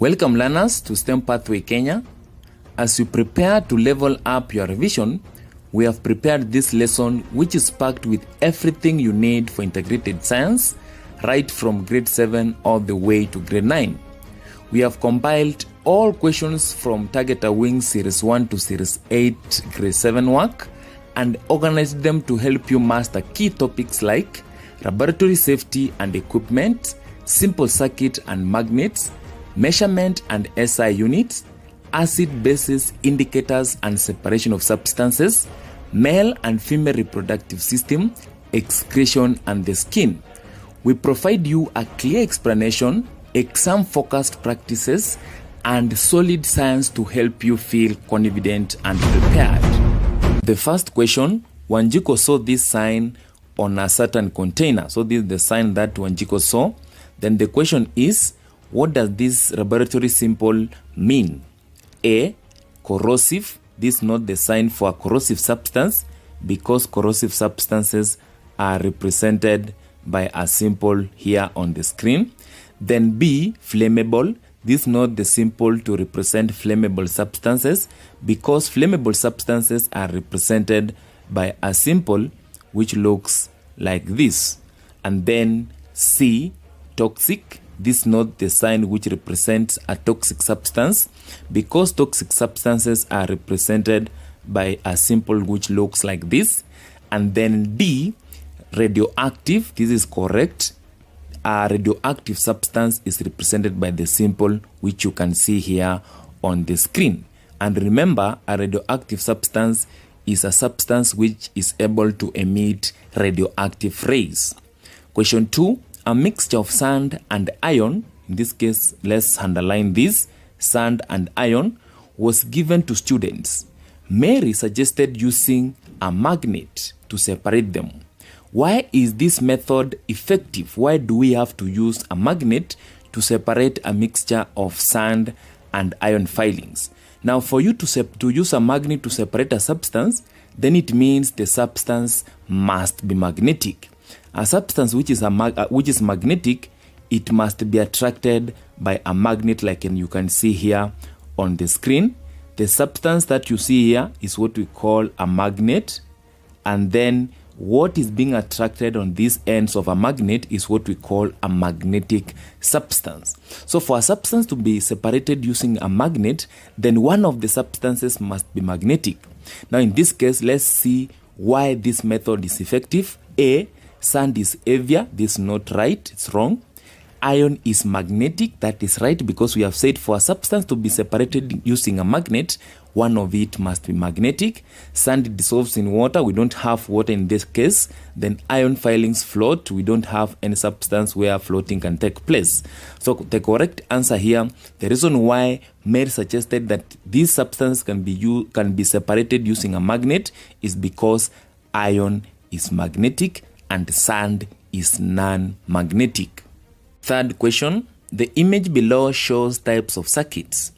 Welcome learners to STEM Pathway Kenya. As you prepare to level up your revision, we have prepared this lesson which is packed with everything you need for integrated science, right from grade 7 all the way to grade 9. We have compiled all questions from Target Wings Series 1 to Series 8 grade 7 work and organized them to help you master key topics like laboratory safety and equipment, simple circuit and magnets, measurement and SI units, acid bases indicators and separation of substances, male and female reproductive system, excretion and the skin. We provide you a clear explanation, exam-focused practices, and solid science to help you feel confident and prepared. The first question, Wanjiko saw this sign on a certain container. So this is the sign that Wanjiko saw. Then the question is, what does this laboratory symbol mean? A, corrosive. This is not the sign for a corrosive substance because corrosive substances are represented by a symbol here on the screen. Then B, flammable. This is not the symbol to represent flammable substances because flammable substances are represented by a symbol which looks like this. And then C, toxic. This is not the sign which represents a toxic substance because toxic substances are represented by a symbol which looks like this. And then D, radioactive. This is correct. A radioactive substance is represented by the symbol which you can see here on the screen. And remember, a radioactive substance is a substance which is able to emit radioactive rays. Question 2. A mixture of sand and iron, in this case, let's underline this, sand and iron, was given to students. Mary suggested using a magnet to separate them. Why is this method effective? Why do we have to use a magnet to separate a mixture of sand and iron filings? Now, for you to use a magnet to separate a substance, then it means the substance must be magnetic. A substance which is magnetic, it must be attracted by a magnet like you can see here on the screen. The substance that you see here is what we call a magnet, and then what is being attracted on these ends of a magnet is what we call a magnetic substance. So for a substance to be separated using a magnet, then one of the substances must be magnetic. Now in this case, let's see why this method is effective. A, sand is heavier. This is not right. It's wrong. Iron is magnetic. That is right because we have said for a substance to be separated using a magnet, one of it must be magnetic. Sand dissolves in water. We don't have water in this case. Then iron filings float. We don't have any substance where floating can take place. So the correct answer here, the reason why Mary suggested that this substance can be separated using a magnet is because iron is magnetic and sand is non-magnetic. Third question, the image below shows types of circuits.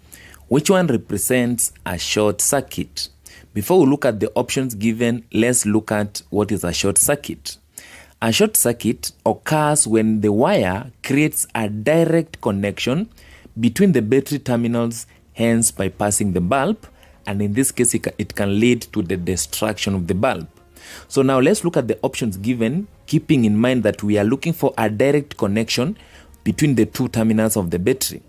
Which one represents a short circuit? Before we look at the options given, let's look at what is a short circuit. A short circuit occurs when the wire creates a direct connection between the battery terminals, hence bypassing the bulb, and in this case it can lead to the destruction of the bulb. So now let's look at the options given, keeping in mind that we are looking for a direct connection between the two terminals of the battery.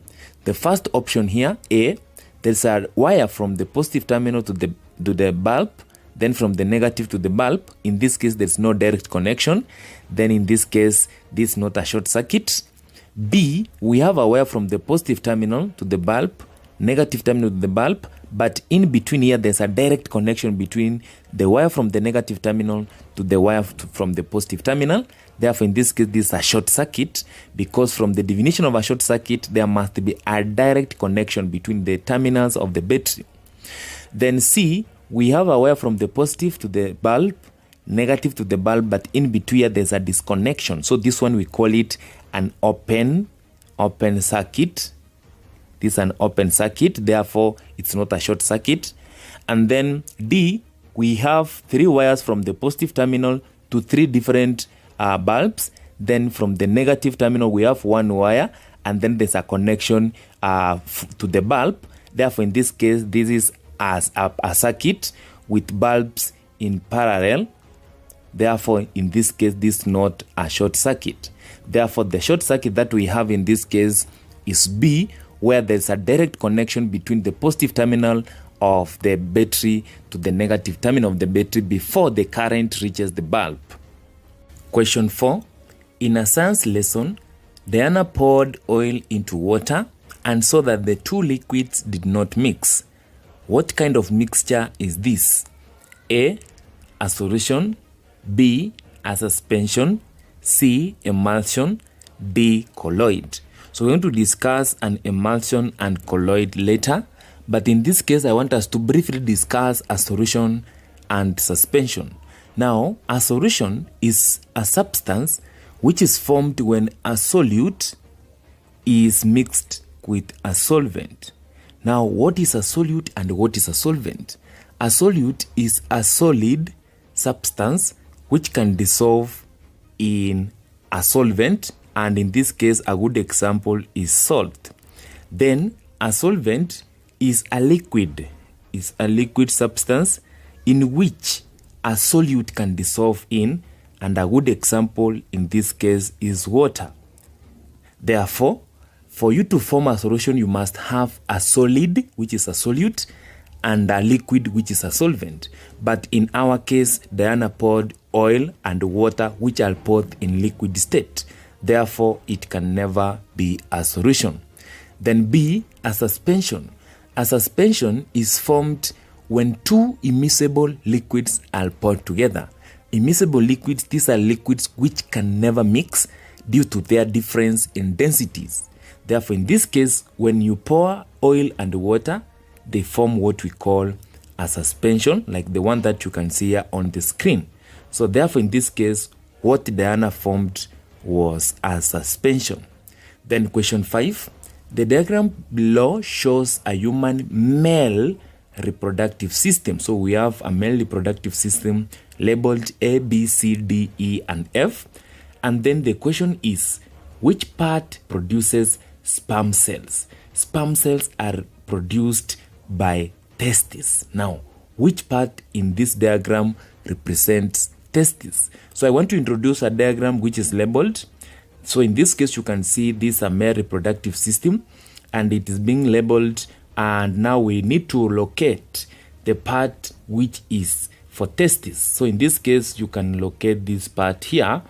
The first option here, A, there's a wire from the positive terminal to the bulb, then from the negative to the bulb. In this case, there's no direct connection. Then in this case, this is not a short circuit. B, we have a wire from the positive terminal to the bulb, negative terminal to the bulb, but in between here there's a direct connection between the wire from the negative terminal to the wire from the positive terminal. Therefore in this case this is a short circuit because from the definition of a short circuit there must be a direct connection between the terminals of the battery. Then C, we have a wire from the positive to the bulb, negative to the bulb, but in between here there's a disconnection. So this one we call it an open circuit. This is an open circuit, therefore it's not a short circuit. And then D, we have 3 wires from the positive terminal to 3 different bulbs. Then from the negative terminal we have 1 wire, and then there's a connection to the bulb. Therefore, in this case, this is as a circuit with bulbs in parallel. Therefore, in this case, this is not a short circuit. Therefore, the short circuit that we have in this case is B, where there's a direct connection between the positive terminal of the battery to the negative terminal of the battery before the current reaches the bulb. Question 4. In a science lesson, Diana poured oil into water and saw that the two liquids did not mix. What kind of mixture is this? A solution, B, a suspension, C, emulsion, D, colloid. So we're going to discuss an emulsion and colloid later, but in this case I want us to briefly discuss a solution and suspension. Now, a solution is a substance which is formed when a solute is mixed with a solvent. Now, what is a solute and what is a solvent? A solute is a solid substance which can dissolve in a solvent, and in this case a good example is salt. Then a solvent is a liquid substance in which a solute can dissolve in, and a good example in this case is water. Therefore, for you to form a solution, you must have a solid, which is a solute, and a liquid, which is a solvent. But in our case, Diana poured oil and water, which are both in liquid state. Therefore, it can never be a solution. Then B, a suspension. A suspension is formed when two immiscible liquids are poured together. Immiscible liquids, these are liquids which can never mix due to their difference in densities. Therefore, in this case, when you pour oil and water, they form what we call a suspension, like the one that you can see here on the screen. So therefore, in this case, what Diana formed was a suspension. Then question 5. The diagram below shows a human male reproductive system. So we have a male reproductive system labeled A, B, C, D, E, and F. And then the question is, which part produces sperm cells? Sperm cells are produced by testes. Now, which part in this diagram represents testes? So I want to introduce a diagram which is labeled. So in this case, you can see this is a male reproductive system and it is being labeled, and now we need to locate the part which is for testes. So in this case, you can locate this part here,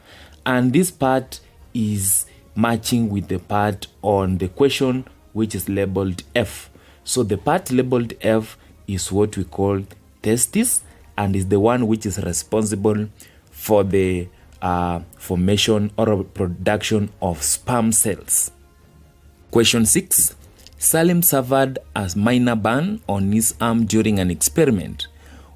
and this part is matching with the part on the question which is labeled F. So the part labeled F is what we call testes, and is the one which is responsible for the formation or production of sperm cells. Question 6. Salim suffered a minor burn on his arm during an experiment.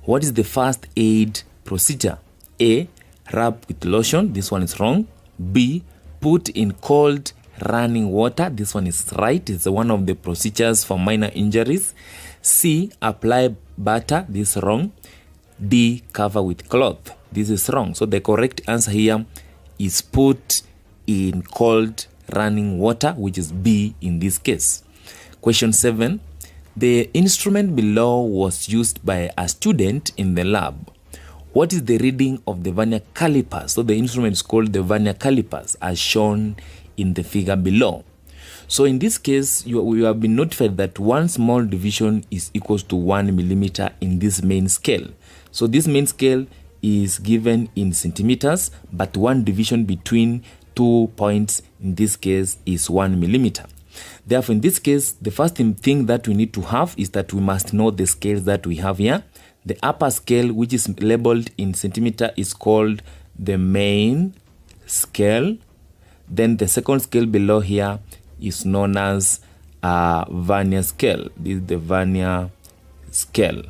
What is the first aid procedure? A. Rub with lotion. This one is wrong. B. Put in cold running water. This one is right. It's one of the procedures for minor injuries. C. Apply butter. This is wrong. D. Cover with cloth. This is wrong. So the correct answer here is put in cold running water, which is B in this case. Question 7. The instrument below was used by a student in the lab. What is the reading of the vernier calipers? So the instrument is called the vernier calipers, as shown in the figure below. So in this case, you have been notified that one small division is equals to 1 millimeter in this main scale. So this main scale is given in centimeters, but one division between 2 points in this case is 1 millimeter. Therefore, in this case, the first thing that we need to have is that we must know the scales that we have here. The upper scale, which is labeled in centimeter, is called the main scale. Then the second scale below here is known as vernier scale. This is the vernier scale.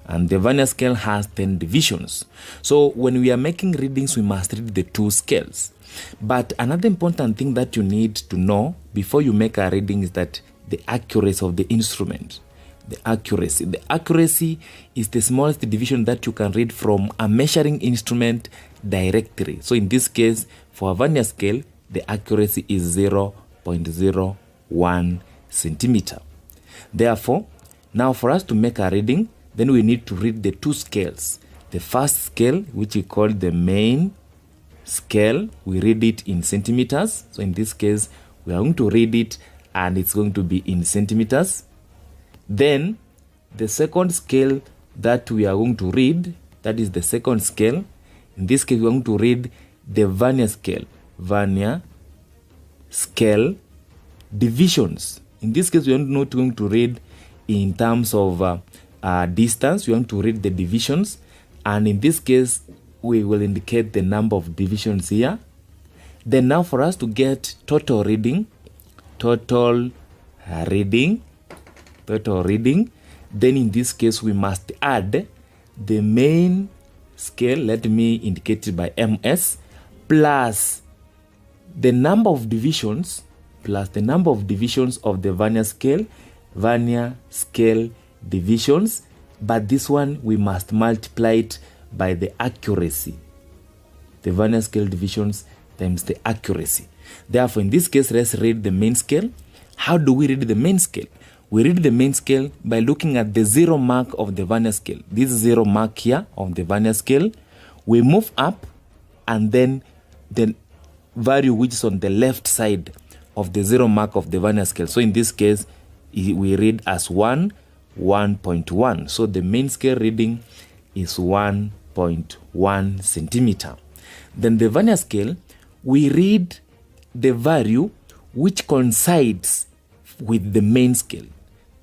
And the vernier scale has 10 divisions. So when we are making readings, we must read the two scales. But another important thing that you need to know before you make a reading is that the accuracy of the instrument. The accuracy is the smallest division that you can read from a measuring instrument directly. So in this case, for a vernier scale, the accuracy is 0.01 centimeter. Therefore, now for us to make a reading, then we need to read the two scales. The first scale, which we call the main scale, we read it in centimeters. So in this case, we are going to read it and it's going to be in centimeters. Then the second scale that we are going to read, that is the second scale. In this case, we are going to read the vernier scale. Vernier scale divisions. In this case, we are not going to read in terms of distance. We want to read the divisions. And in this case, we will indicate the number of divisions here. Then now for us to get total reading, then in this case, we must add the main scale, let me indicate it by MS, plus the number of divisions, of the vernier scale divisions, but this one we must multiply it by the accuracy. The vernier scale divisions times the accuracy. Therefore, in this case, let's read the main scale. How do we read the main scale? We read the main scale by looking at the 0 mark of the vernier scale. This 0 mark here of the vernier scale. We move up and then the value which is on the left side of the 0 mark of the vernier scale. So in this case, we read as 1.1. So the main scale reading is 1.1 centimeter. Then the vernier scale, we read the value which coincides with the main scale.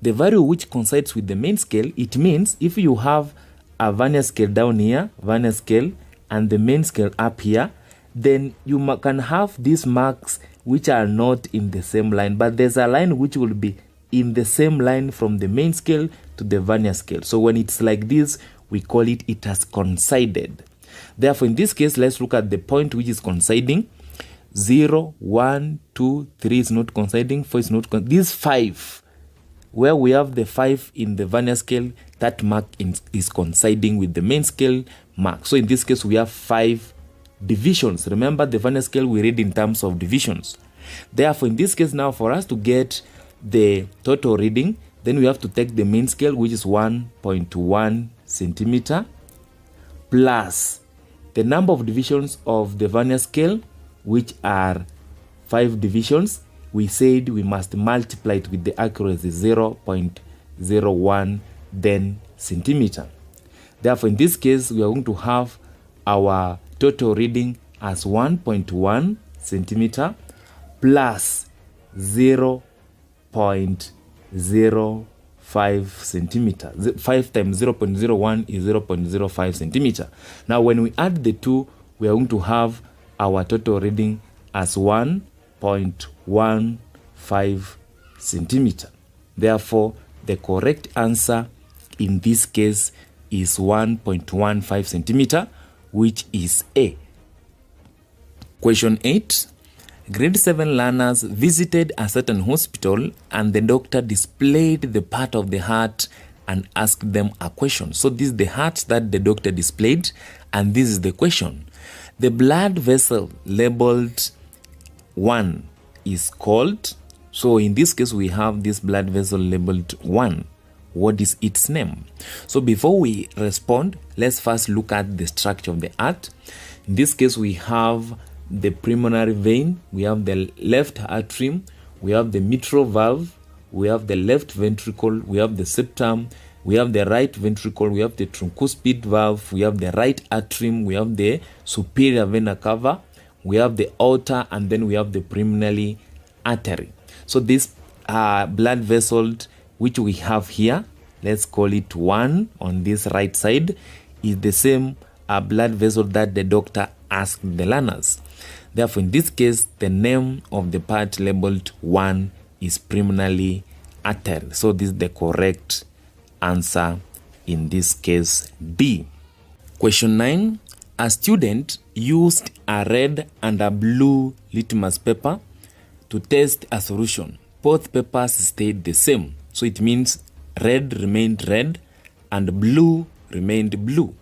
The value which coincides with the main scale, it means if you have a vernier scale down here, vernier scale, and the main scale up here, then you can have these marks which are not in the same line, but there's a line which will be in the same line from the main scale to the vernier scale. So when it's like this, we call it has coincided. Therefore, in this case, let's look at the point which is coinciding. 0, 1, 2, 3 is not coinciding, 4 is not coinciding. These 5, where we have the 5 in the vernier scale, that mark is coinciding with the main scale mark. So in this case, we have 5 divisions. Remember, the vernier scale we read in terms of divisions. Therefore, in this case now, for us to get the total reading, then we have to take the main scale, which is 1.1 centimeter, plus the number of divisions of the vernier scale, which are 5 divisions. We said we must multiply it with the accuracy 0.01 then centimeter. Therefore, in this case, we are going to have our total reading as 1.1 centimeter plus 0.05 centimeter. 5 times 0.01 is 0.05 centimeter. Now, when we add the two, we are going to have our total reading as 1.15 centimeter. Therefore, the correct answer in this case is 1.15 centimeter, which is A. Question 8. Grade 7 learners visited a certain hospital and the doctor displayed the part of the heart and asked them a question. So this is the heart that the doctor displayed, and this is the question. The blood vessel labeled 1 is called. So in this case, we have this blood vessel labeled 1. What is its name? So before we respond, let's first look at the structure of the heart. In this case, we have the pulmonary vein, we have the left atrium, we have the mitral valve, we have the left ventricle, we have the septum, we have the right ventricle, we have the tricuspid valve, we have the right atrium, we have the superior vena cava, we have the aorta, and then we have the pulmonary artery. So this blood vessel which we have here, let's call it 1 on this right side, is the same blood vessel that the doctor asked the learners. Therefore, in this case, the name of the part labeled 1 is pulmonary artery. So this is the correct answer in this case, B. Question 9. A student used a red and a blue litmus paper to test a solution. Both papers stayed the same. So it means red remained red and blue remained blue.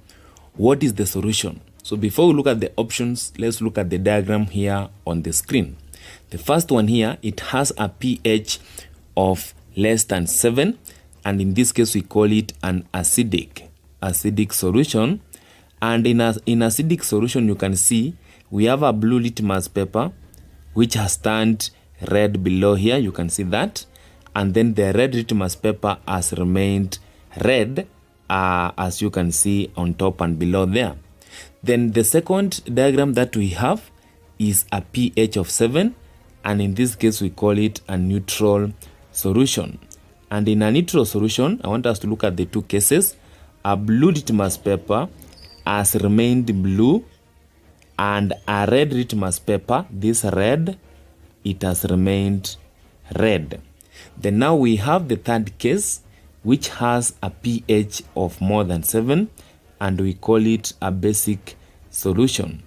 What is the solution? So before we look at the options, let's look at the diagram here on the screen. The first one here, it has a pH of less than 7, and in this case we call it an acidic solution. And in acidic solution, you can see we have a blue litmus paper which has turned red below here. You can see that. And then the red litmus paper has remained red, as you can see on top and below there. Then the second diagram that we have is a pH of 7, and in this case we call it a neutral solution. And in a neutral solution, I want us to look at the two cases. A blue litmus paper has remained blue, and a red litmus paper, this red, it has remained red. Then now we have the third case, which has a pH of more than 7, and we call it a basic solution.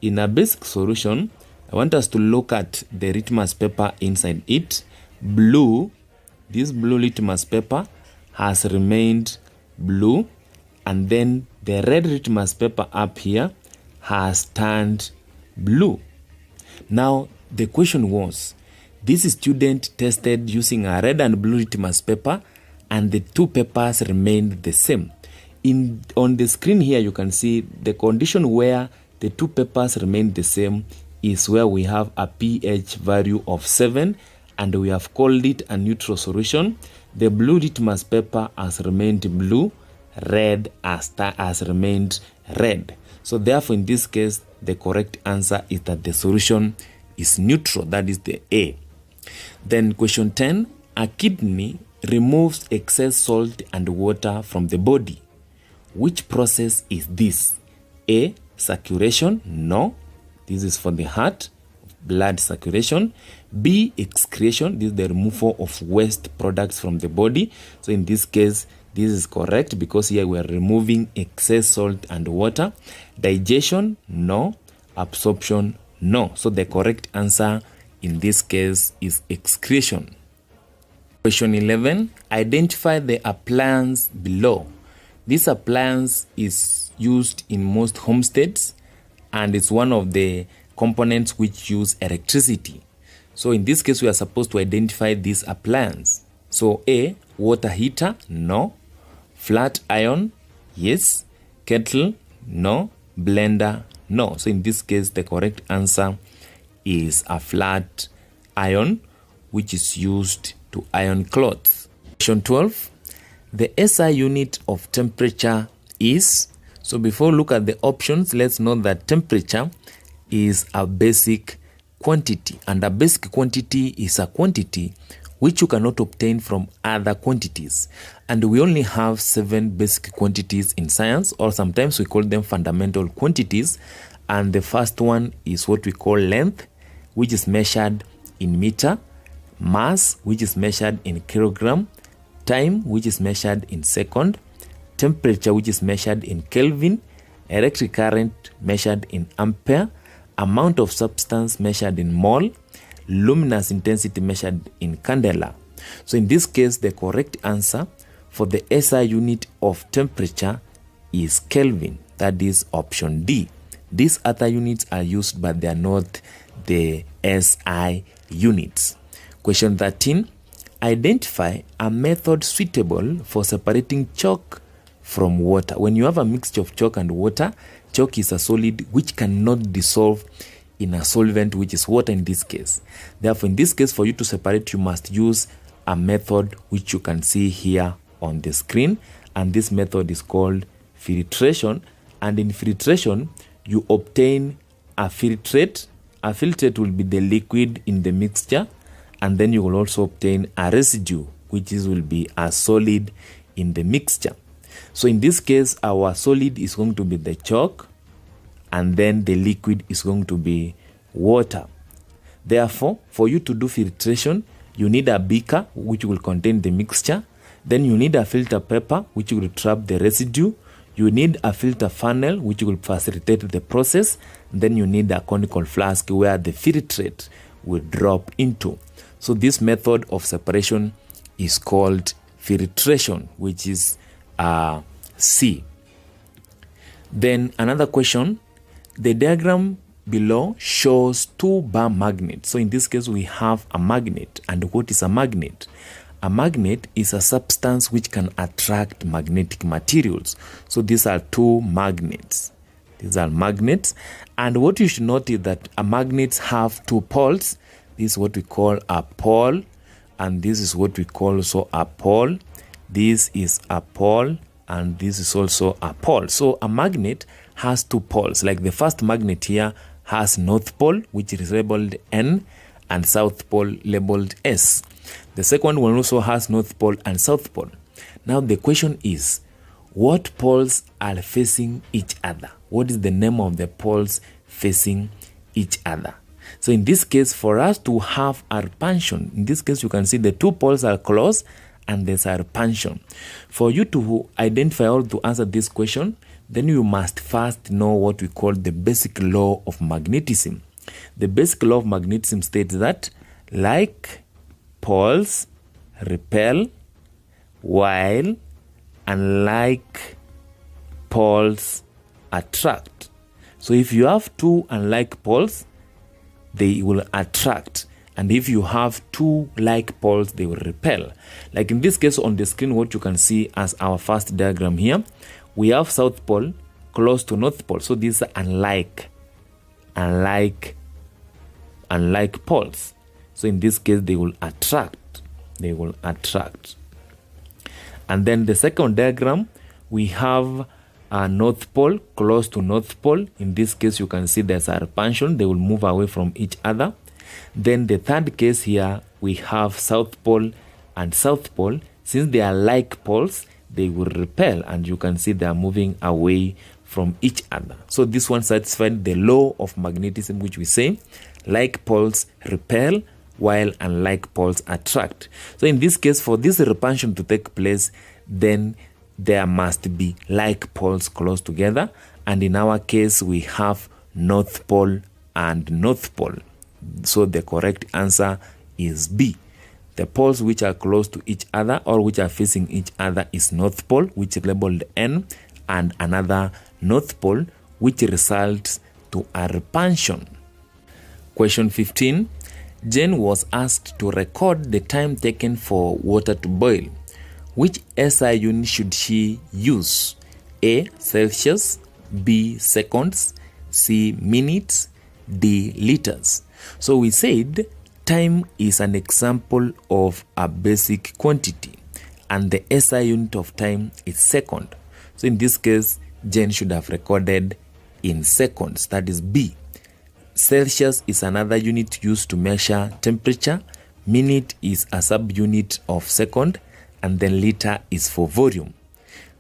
In a basic solution, I want us to look at the litmus paper inside it. Blue, this blue litmus paper has remained blue, and then the red litmus paper up here has turned blue. Now the question was, this student tested using a red and blue litmus paper, and the two papers remained the same. On the screen here, you can see the condition where the two papers remain the same is where we have a pH value of 7, and we have called it a neutral solution. The blue litmus paper has remained blue, red has remained red. So therefore, in this case, the correct answer is that the solution is neutral, that is the A. Then question 10, a kidney removes excess salt and water from the body. Which process is this? A, circulation? No. This is for the heart, blood circulation. B, excretion. This is the removal of waste products from the body. So in this case, this is correct because here we are removing excess salt and water. Digestion? No. Absorption? No. So the correct answer in this case is excretion. Question 11. Identify the appliance below. This appliance is used in most homesteads, and it's one of the components which use electricity. So in this case, we are supposed to identify this appliance. So A, water heater? No. Flat iron? Yes. Kettle? No. Blender? No. So in this case, the correct answer is a flat iron, which is used to iron clothes. Question 12. The SI unit of temperature is, so before we look at the options, let's note that temperature is a basic quantity, and a basic quantity is a quantity which you cannot obtain from other quantities. And we only have 7 basic quantities in science, or sometimes we call them fundamental quantities. And the first one is what we call length, which is measured in meter; mass, which is measured in kilogram; time, which is measured in second; temperature, which is measured in Kelvin; electric current measured in ampere; amount of substance measured in mole; luminous intensity measured in candela. So in this case, the correct answer for the SI unit of temperature is Kelvin. That is option D. These other units are used, but they are not the SI units. Question 13. Identify a method suitable for separating chalk from water. When you have a mixture of chalk and water, chalk is a solid which cannot dissolve in a solvent, which is water in this case. Therefore, in this case, for you to separate, you must use a method which you can see here on the screen, and this method is called filtration. And in filtration, you obtain a filtrate. A filtrate will be the liquid in the mixture, and then you will also obtain a residue, which will be a solid in the mixture. So in this case, our solid is going to be the chalk, and then the liquid is going to be water. Therefore, for you to do filtration, you need a beaker which will contain the mixture. Then you need a filter paper which will trap the residue. You need a filter funnel which will facilitate the process. Then you need a conical flask where the filtrate will drop into. So this method of separation is called filtration, which is C. Then another question. The diagram below shows two bar magnets. So in this case, we have a magnet. And what is a magnet? A magnet is a substance which can attract magnetic materials. So these are two magnets. These are magnets. And what you should note is that magnets have two poles. This is what we call a pole. And this is what we call also a pole. This is a pole. And this is also a pole. So a magnet has two poles. Like the first magnet here has north pole, which is labeled N, and south pole labeled S. The second one also has north pole and south pole. Now the question is, what poles are facing each other? What is the name of the poles facing each other? So in this case, for us to have a repulsion, in this case you can see the two poles are close and there's a repulsion. For you to identify or to answer this question, then you must first know what we call the basic law of magnetism. The basic law of magnetism states that like poles repel while unlike poles attract. So if you have two unlike poles, they will attract. And if you have two like poles, they will repel. Like in this case on the screen, what you can see as our first diagram here, we have south pole close to north pole. So these are unlike poles. So in this case, they will attract. They will attract. And then the second diagram, we have a north pole close to north pole. In this case, you can see there's a repulsion. They will move away from each other. Then the third case here, we have south pole and south pole. Since they are like poles, they will repel. And you can see they are moving away from each other. So this one satisfies the law of magnetism, which we say like poles repel while unlike poles attract. So in this case, for this repulsion to take place, then there must be like poles close together. And in our case, we have north pole and north pole. So the correct answer is B. The poles which are close to each other or which are facing each other is north pole, which is labeled N, and another north pole, which results to a repulsion. Question 15. Jane was asked to record the time taken for water to boil. Which SI unit should she use? A. Celsius, B. Seconds, C. Minutes, D. Liters. So we said time is an example of a basic quantity and the SI unit of time is second. So in this case, Jane should have recorded in seconds, that is B. Celsius is another unit used to measure temperature. Minute is a subunit of second, and then liter is for volume.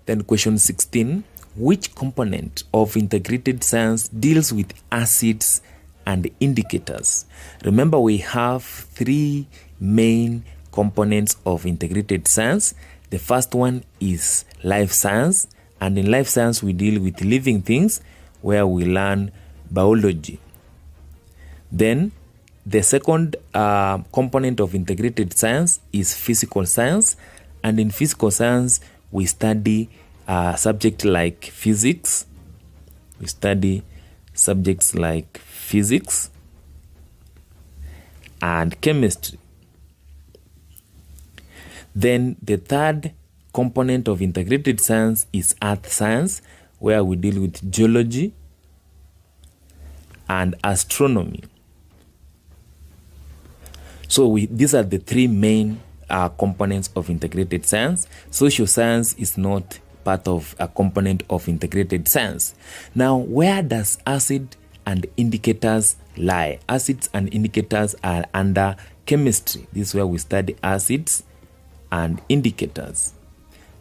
Then question 16, which component of integrated science deals with acids and indicators? Remember, we have three main components of integrated science. The first one is life science, and in life science we deal with living things where we learn biology. Then the second component of integrated science is physical science, and in physical science we study subjects like physics. We study subjects like physics and chemistry. Then the third component of integrated science is earth science, where we deal with geology and astronomy. So these are the three main components of integrated science. Social science is not part of a component of integrated science. Now, where does acid and indicators lie? Acids and indicators are under chemistry. This is where we study acids and indicators.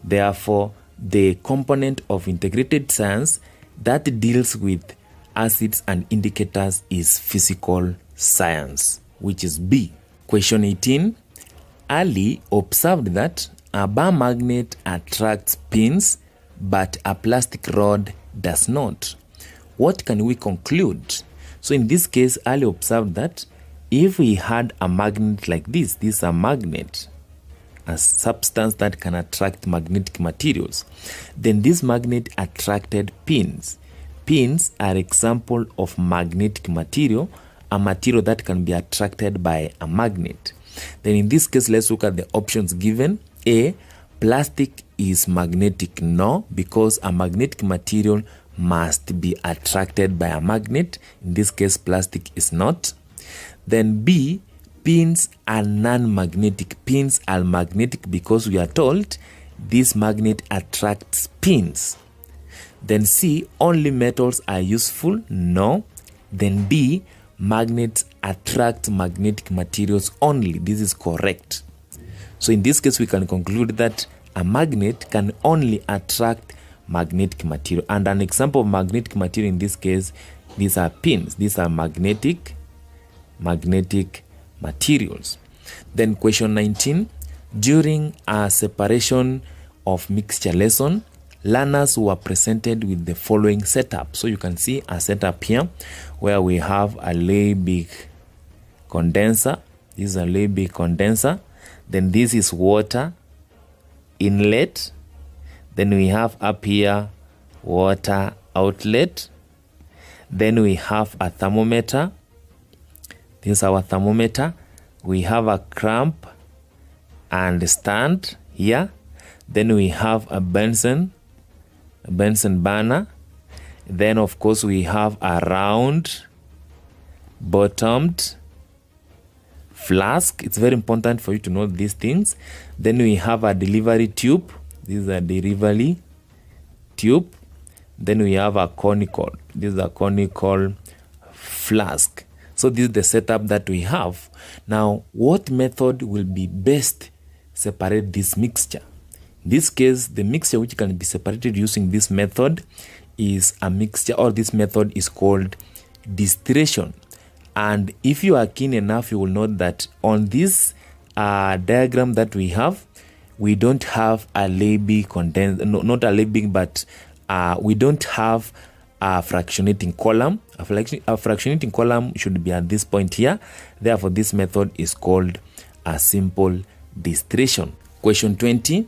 Therefore, the component of integrated science that deals with acids and indicators is physical science, which is B. Question 18. Ali observed that a bar magnet attracts pins, but a plastic rod does not. What can we conclude? So in this case, Ali observed that if we had a magnet like this is a magnet, a substance that can attract magnetic materials, then this magnet attracted pins. pins are example of magnetic material, a material that can be attracted by a magnet. Then in this case, let's look at the options given. A, plastic is magnetic. No, because a magnetic material must be attracted by a magnet. In this case, plastic is not. Then B, pins are non-magnetic. Pins are magnetic because we are told this magnet attracts pins. Then C, only metals are useful. No. Then D, magnets attract magnetic materials only. This is correct. So in this case, we can conclude that a magnet can only attract magnetic material. And an example of magnetic material in this case, these are pins. These are magnetic materials. Then question 19. During a separation of mixture lesson, learners were presented with the following setup. So you can see a setup here where we have a Liebig condenser. This is a Liebig condenser. Then this is water inlet. Then we have up here water outlet. Then we have a thermometer. This is our thermometer. We have a clamp and stand here. Then we have a Bunsen burner. Then of course we have a round bottomed flask. It's very important for you to know these things. Then we have a delivery tube. This is a delivery tube. Then we have a conical. This is a conical flask. So this is the setup that we have. Now, what method will be best separate this mixture? In this case, the mixture which can be separated using this method is a mixture, or this method is called distillation. And if you are keen enough, you will note that on this diagram that we have, we don't have a Liebig condenser, no, not a Liebig, but we don't have a fractionating column. A fractionating column should be at this point here. Therefore, this method is called a simple distillation. Question 20.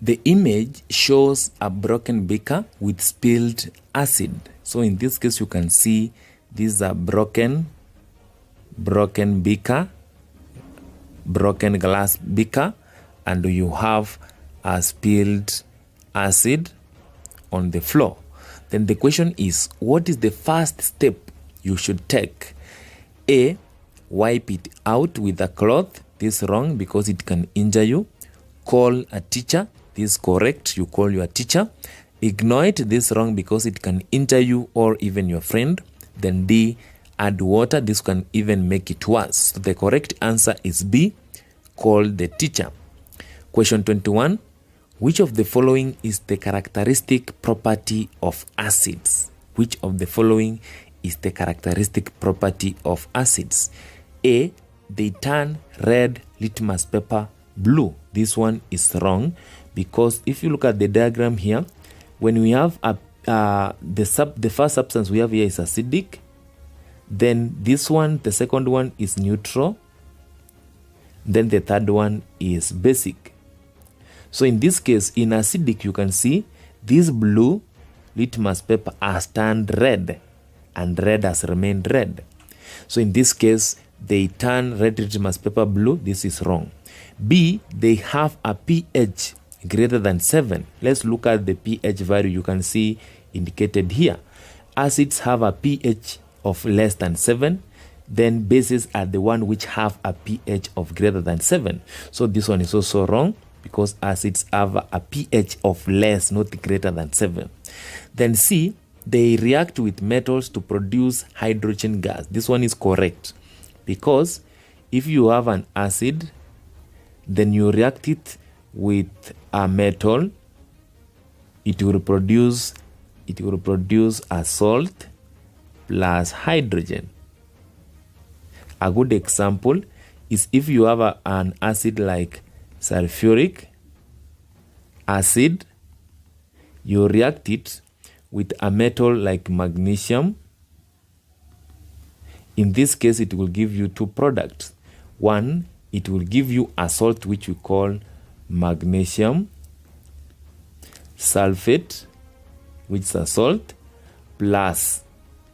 The image shows a broken beaker with spilled acid. So in this case, you can see this is a broken beaker, broken glass beaker, and you have a spilled acid on the floor. Then the question is, what is the first step you should take? A, wipe it out with a cloth. This is wrong because it can injure you. Call a teacher. This is correct. You call your teacher. Ignore it. This is wrong because it can injure you or even your friend. Then D, add water. This can even make it worse. So the correct answer is B, call the teacher. Question 21. Which of the following is the characteristic property of acids? Which of the following is the characteristic property of acids? A, they turn red litmus paper blue. This one is wrong because if you look at the diagram here, when we have the first substance we have here is acidic, then this one, the second one is neutral, then the third one is basic. So in this case, in acidic, you can see this blue litmus paper has turned red and red has remained red. So in this case, they turn red litmus paper blue. This is wrong. B, they have a pH greater than 7. Let's look at the pH value you can see indicated here. Acids have a pH of less than 7. Then bases are the one which have a pH of greater than 7. So this one is also wrong, because acids have a pH of less, not greater than 7. Then C, they react with metals to produce hydrogen gas. This one is correct, because if you have an acid, then you react it with a metal, it will produce a salt plus hydrogen. A good example is if you have an acid like sulfuric acid, you react it with a metal like magnesium. In this case, it will give you two products. One, it will give you a salt which we call magnesium sulfate, which is a salt, plus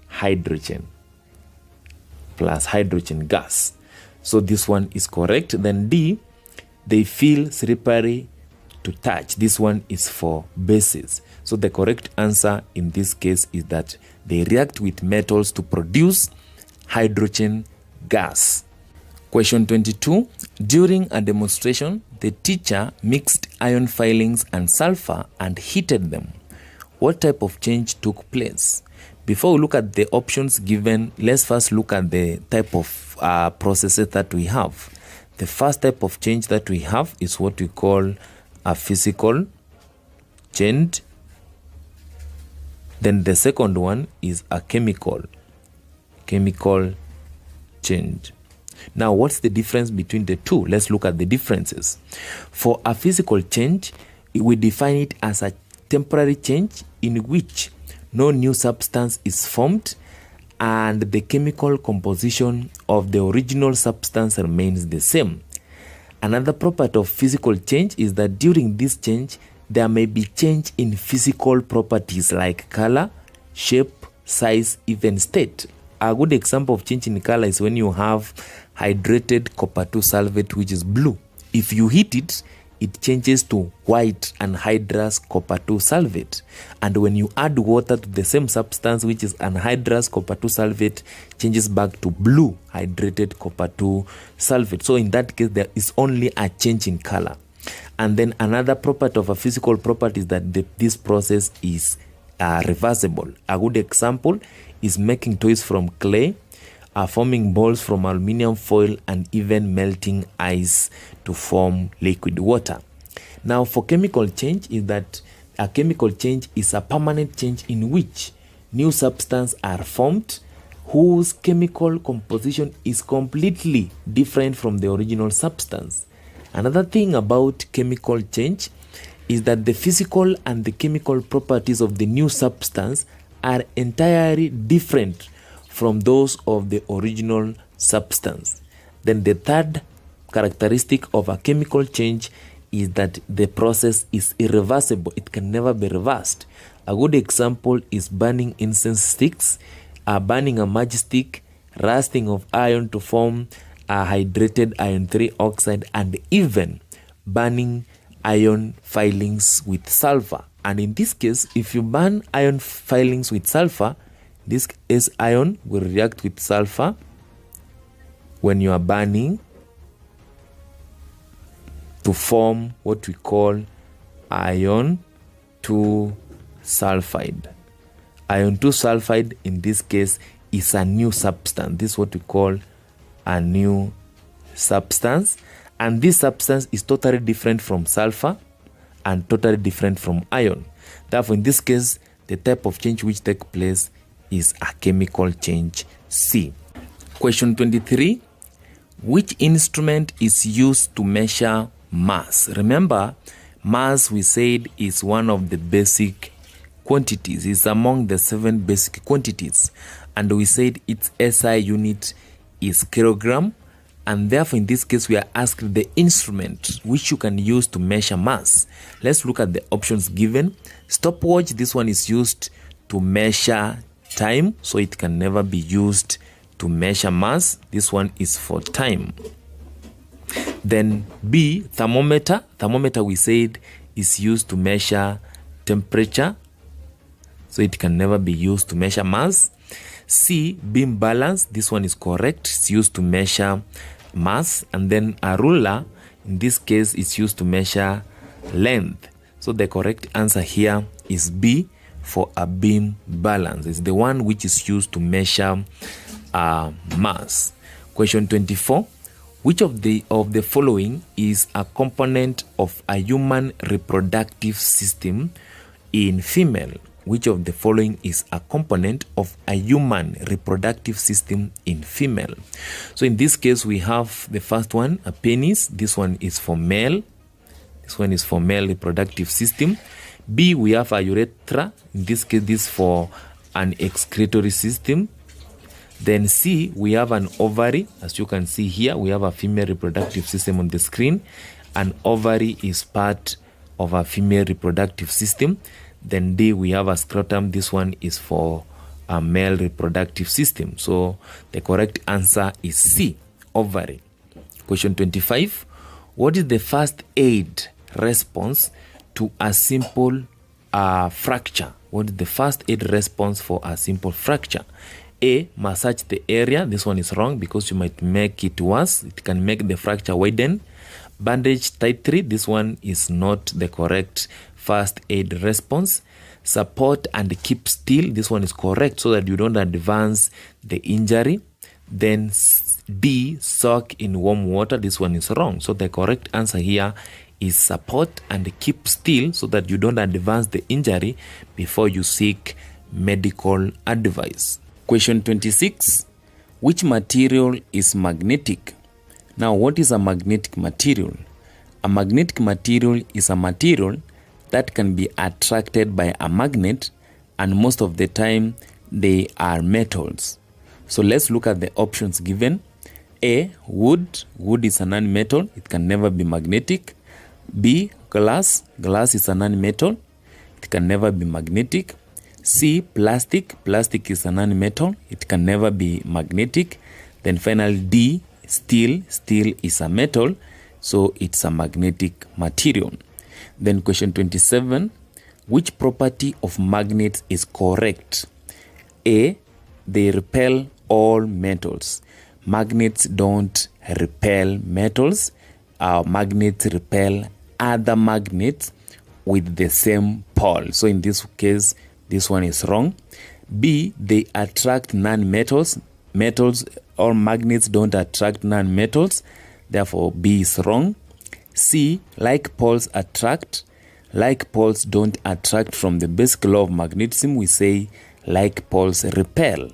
hydrogen gas. So this one is correct. Then D, they feel slippery to touch. This one is for bases. So the correct answer in this case is that they react with metals to produce hydrogen gas. Question 22. During a demonstration, the teacher mixed iron filings and sulfur and heated them. What type of change took place? Before we look at the options given, let's first look at the type of processes that we have. The first type of change that we have is what we call a physical change. Then the second one is a chemical change. Now, what's the difference between the two? Let's look at the differences. For a physical change, we define it as a temporary change in which no new substance is formed and the chemical composition of the original substance remains the same. Another property of physical change is that during this change, there may be change in physical properties like color, shape, size, even state. A good example of change in color is when you have hydrated copper 2 sulfate, which is blue. If you heat it, it changes to white anhydrous copper 2 sulfate. And when you add water to the same substance, which is anhydrous copper 2 sulfate, changes back to blue hydrated copper 2 sulfate. So in that case, there is only a change in color. And then another property of a physical property is that this process is reversible. A good example is making toys from clay, forming balls from aluminum foil, and even melting ice to form liquid water. Now, for chemical change, is that a chemical change is a permanent change in which new substance are formed whose chemical composition is completely different from the original substance. Another thing about chemical change is that the physical and the chemical properties of the new substance are entirely different from those of the original substance. Then the third characteristic of a chemical change is that the process is irreversible. It can never be reversed. A good example is burning incense sticks, burning a matchstick, rusting of iron to form a hydrated iron 3 oxide, and even burning iron filings with sulfur. And in this case, if you burn iron filings with sulfur, this is iron will react with sulfur when you are burning to form what we call iron 2 sulfide. Iron 2 sulfide in this case is a new substance. This is what we call a new substance. And this substance is totally different from sulfur and totally different from iron. Therefore, in this case, the type of change which takes place is a chemical change C. Question 23. Which instrument is used to measure mass? Remember, mass we said is one of the basic quantities. It's among the 7 basic quantities. And we said its SI unit is kilogram. And therefore, in this case, we are asked the instrument which you can use to measure mass. Let's look at the options given. Stopwatch, this one is used to measure time, so it can never be used to measure mass. This one is for time. Then B, thermometer. Thermometer, we said, is used to measure temperature, so it can never be used to measure mass. C, beam balance. This one is correct. It's used to measure mass. And then a ruler, in this case, is used to measure length. So the correct answer here is B for a beam balance. It's the one which is used to measure mass. Question 24. Which of the following is a component of a human reproductive system in female? Which of the following is a component of a human reproductive system in female? So in this case, we have the first one, a penis. This one is for male. This one is for male reproductive system. B, we have a urethra. In this case, this is for an excretory system. Then C, we have an ovary. As you can see here, we have a female reproductive system on the screen. An ovary is part of a female reproductive system. Then D, we have a scrotum. This one is for a male reproductive system. So the correct answer is C, ovary. Question 25. What is the first aid response to a simple fracture? What is the first aid response for a simple fracture? A, massage the area. This one is wrong because you might make it worse. It can make the fracture widen. Bandage tightly. This one is not the correct first aid response. Support and keep still. This one is correct so that you don't advance the injury. Then D, soak in warm water. This one is wrong. So the correct answer here is support and keep still so that you don't advance the injury before you seek medical advice. Question 26. Which material is magnetic? Now, what is a magnetic material? A magnetic material is a material that can be attracted by a magnet, and most of the time they are metals. So let's look at the options given. A, wood. Wood is a non-metal. It can never be magnetic. B, glass. Glass is a non-metal. It can never be magnetic. C, plastic. Plastic is a non-metal. It can never be magnetic. Then finally D, steel. Steel is a metal, so it's a magnetic material. Then question 27. Which property of magnets is correct? A, they repel all metals. Magnets don't repel metals. Magnets repel other magnets with the same pole. So in this case, this one is wrong. B, they attract non-metals. Metals or magnets don't attract non-metals. Therefore, B is wrong. C, like poles attract. Like poles don't attract. From the basic law of magnetism, we say like poles repel.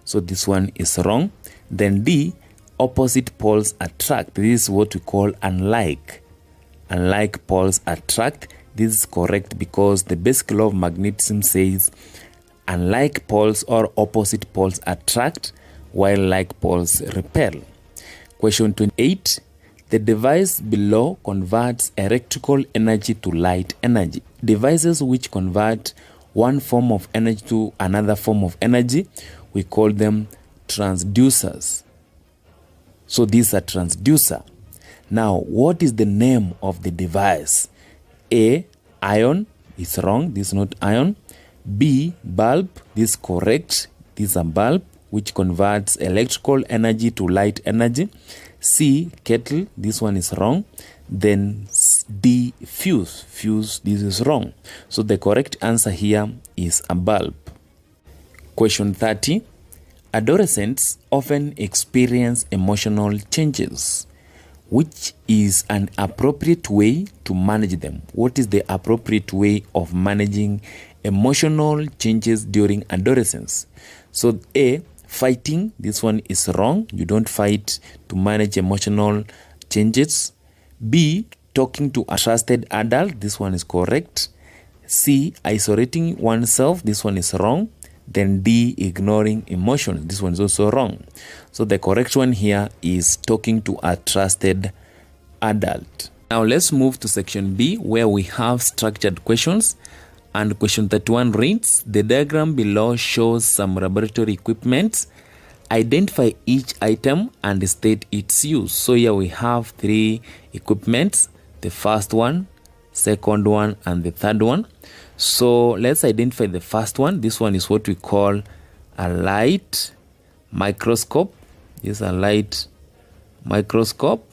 So this one is wrong. Then D, opposite poles attract. This is what we call unlike. Unlike poles attract. This is correct because the basic law of magnetism says unlike poles or opposite poles attract, while like poles repel. Question 28. The device below converts electrical energy to light energy. Devices which convert one form of energy to another form of energy, we call them transducers. So these are transducer. Now, what is the name of the device? A, ion. Is wrong. This is not ion. B, bulb. This is correct. This is a bulb which converts electrical energy to light energy. C, kettle. This one is wrong. Then D, fuse. Fuse. This is wrong. So the correct answer here is a bulb. Question 30. Adolescents often experience emotional changes. Which is an appropriate way to manage them? What is the appropriate way of managing emotional changes during adolescence? So A, fighting. This one is wrong. You don't fight to manage emotional changes. B, talking to a trusted adult. This one is correct. C, isolating oneself. This one is wrong. Then D, ignoring emotions. This one is also wrong. So the correct one here is talking to a trusted adult. Now let's move to section B, where we have structured questions. And question 31 reads, the diagram below shows some laboratory equipment. Identify each item and state its use. So here we have three equipments. The first one, second one, and the third one. So let's identify the first one. This one is what we call a light microscope. This is a light microscope.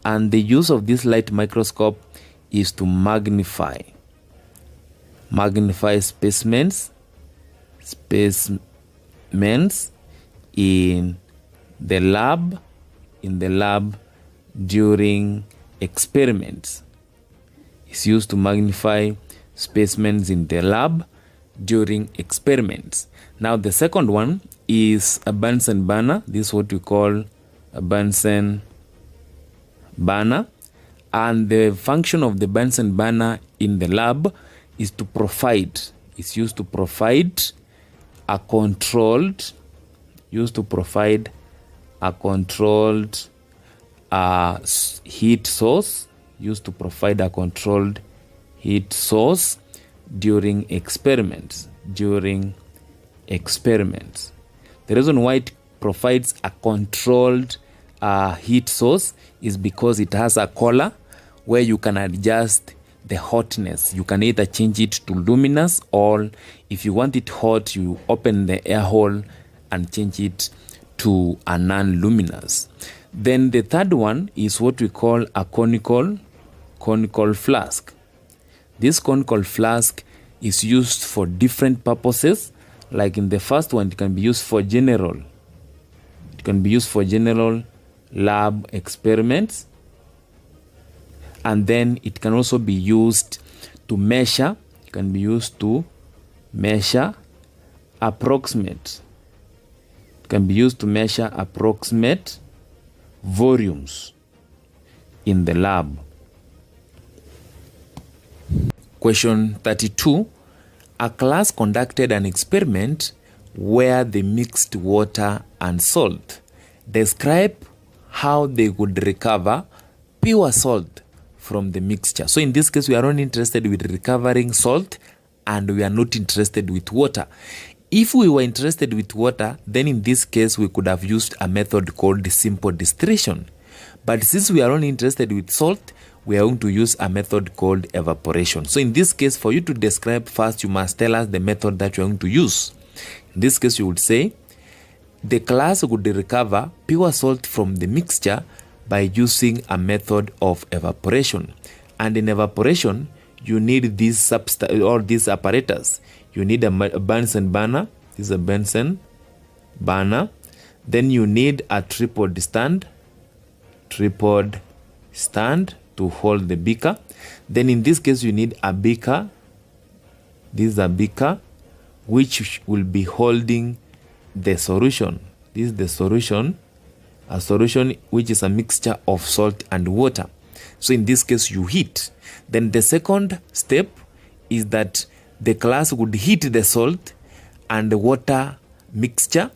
And the use of this light microscope is to magnify specimens in the lab during experiments. It's used to magnify specimens in the lab during experiments. Now the second one is a Bunsen burner. This is what we call a Bunsen burner. And the function of the Bunsen burner in the lab is to provide, it's used to provide a controlled, heat source, during experiments. experiments. The reason why it provides a controlled heat source is because it has a collar where you can adjust the hotness. You can either change it to luminous, or if you want it hot, you open the air hole and change it to a non-luminous. Then the third one is what we call a conical flask. This conical flask is used for different purposes. Like in the first one, it can be used for general. It can be used for general lab experiments. And then it can also be used to measure. It can be used to measure approximate. It can be used to measure approximate volumes in the lab. Question 32. A class conducted an experiment where they mixed water and salt. Describe how they would recover pure salt from the mixture. So in this case, we are only interested with recovering salt and we are not interested with water. If we were interested with water, then in this case, we could have used a method called simple distillation. But since we are only interested with salt, we are going to use a method called evaporation. So in this case, for you to describe first, you must tell us the method that you are going to use. In this case, you would say, the class would recover pure salt from the mixture by using a method of evaporation. And in evaporation, you need these substance or these apparatus. You need a Bunsen burner. This is a Bunsen burner. Then you need a tripod stand to hold the beaker. Then in this case, you need a beaker. This is a beaker which will be holding the solution. This is the solution, a solution which is a mixture of salt and water. So in this case, you heat. Then the second step is that the class would heat the salt and the water mixture.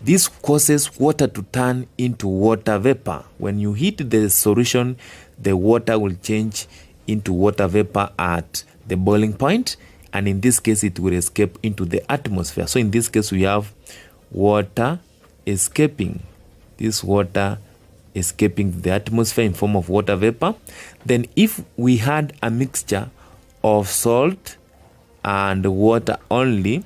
This causes water to turn into water vapor. When you heat the solution, the water will change into water vapor at the boiling point, and in this case, it will escape into the atmosphere. So in this case, we have water escaping. This water escaping the atmosphere in form of water vapor. Then if we had a mixture of salt and water only,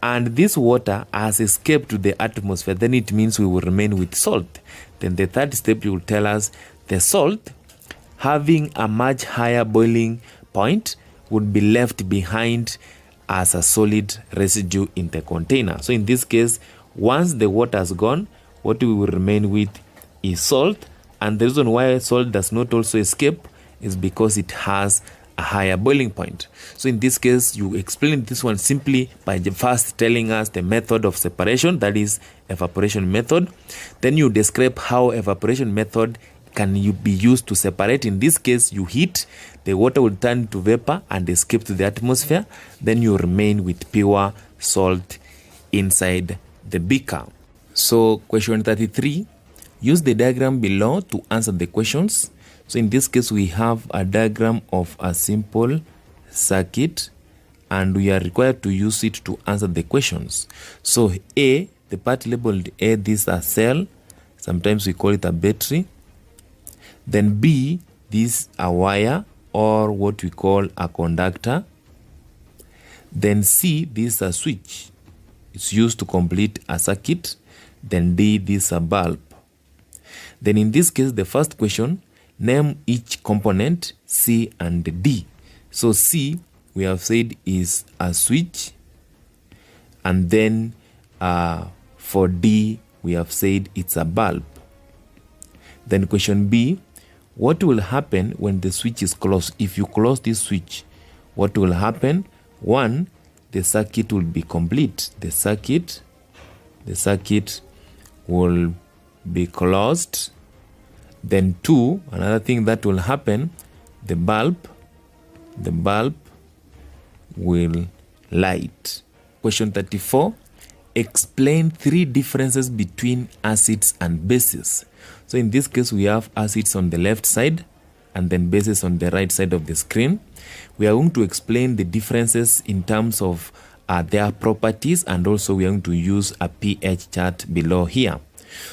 and this water has escaped to the atmosphere, then it means we will remain with salt. Then the third step, you will tell us the salt having a much higher boiling point would be left behind as a solid residue in the container. So in this case, once the water has gone, what we will remain with is salt. And the reason why salt does not also escape is because it has a higher boiling point. So in this case, you explain this one simply by first telling us the method of separation, that is evaporation method. Then you describe how evaporation method can be used to separate. In this case, you heat, the water will turn to vapor and escape to the atmosphere. Then you remain with pure salt inside the beaker. So question 33, use the diagram below to answer the questions. So in this case, we have a diagram of a simple circuit and we are required to use it to answer the questions. So A, the part labeled A, this is a cell. Sometimes we call it a battery. Then B, this is a wire or what we call a conductor. Then C, this is a switch. It's used to complete a circuit. Then D, this is a bulb. Then in this case, the first question, name each component C and D. So C, we have said, is a switch. And then for D, we have said it's a bulb. Then question B, what will happen when the switch is closed? If you close this switch, what will happen? One, the circuit will be complete. The circuit will be closed. Then two, another thing that will happen, the bulb will light. Question 34, explain three differences between acids and bases. So in this case, we have acids on the left side and then bases on the right side of the screen. We are going to explain the differences in terms of their properties, and also we are going to use a pH chart below here.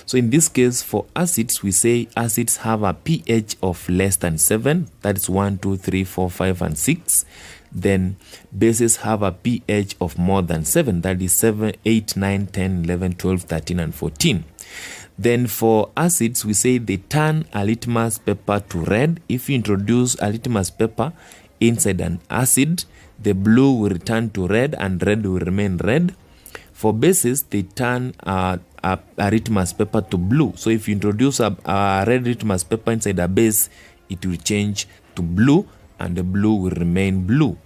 So in this case, for acids, we say acids have a pH of less than 7. That is 1, 2, 3, 4, 5, and 6. Then bases have a pH of more than 7. That is 7, 8, 9, 10, 11, 12, 13, and 14. Then for acids, we say they turn a litmus paper to red. If you introduce a litmus paper inside an acid, the blue will return to red and red will remain red. For bases, they turn a litmus paper to blue. So if you introduce a red litmus paper inside a base, it will change to blue and the blue will remain blue.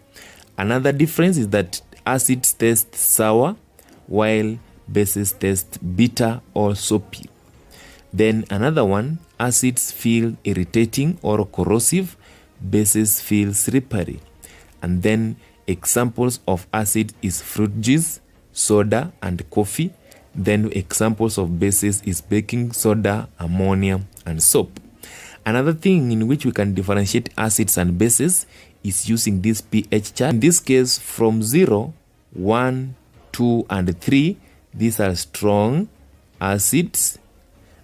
Another difference is that acids taste sour while bases taste bitter or soapy. Then another one, acids feel irritating or corrosive, bases feel slippery. And then examples of acid is fruit juice, soda, and coffee. Then examples of bases is baking soda, ammonia, and soap. Another thing in which we can differentiate acids and bases is using this pH chart. In this case, from 0, 1, 2, and 3, these are strong acids.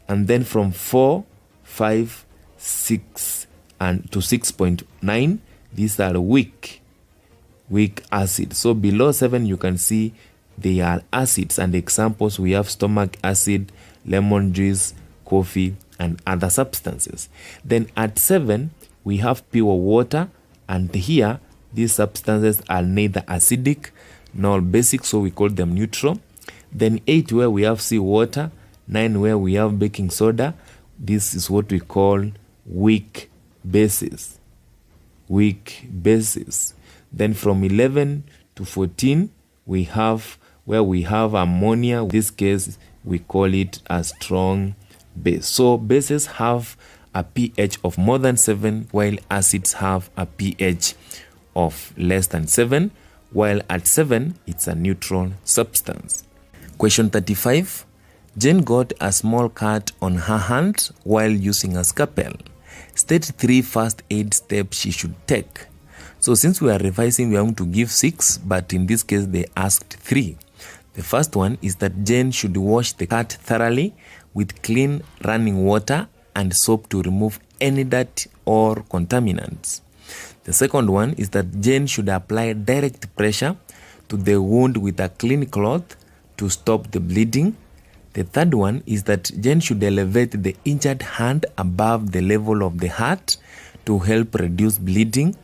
And then from 4, 5, 6, and to 6.9, these are weak acids. So below 7, you can see they are acids, and examples we have stomach acid, lemon juice, coffee, and other substances. Then at 7, we have pure water, and here these substances are neither acidic nor basic, so we call them neutral. Then 8, where we have seawater, 9, where we have baking soda, this is what we call weak bases. Then from 11 to 14, we have where we have ammonia. In this case, we call it a strong base. So bases have a pH of more than 7, while acids have a pH of less than 7, while at 7, it's a neutral substance. Question 35. Jane got a small cut on her hand while using a scalpel. State 3 first aid steps she should take. So since we are revising, we are going to give 6, but in this case, they asked 3. The first one is that Jane should wash the cut thoroughly with clean running water and soap to remove any dirt or contaminants. The second one is that Jane should apply direct pressure to the wound with a clean cloth to stop the bleeding. The third one is that Jane should elevate the injured hand above the level of the heart to help reduce bleeding.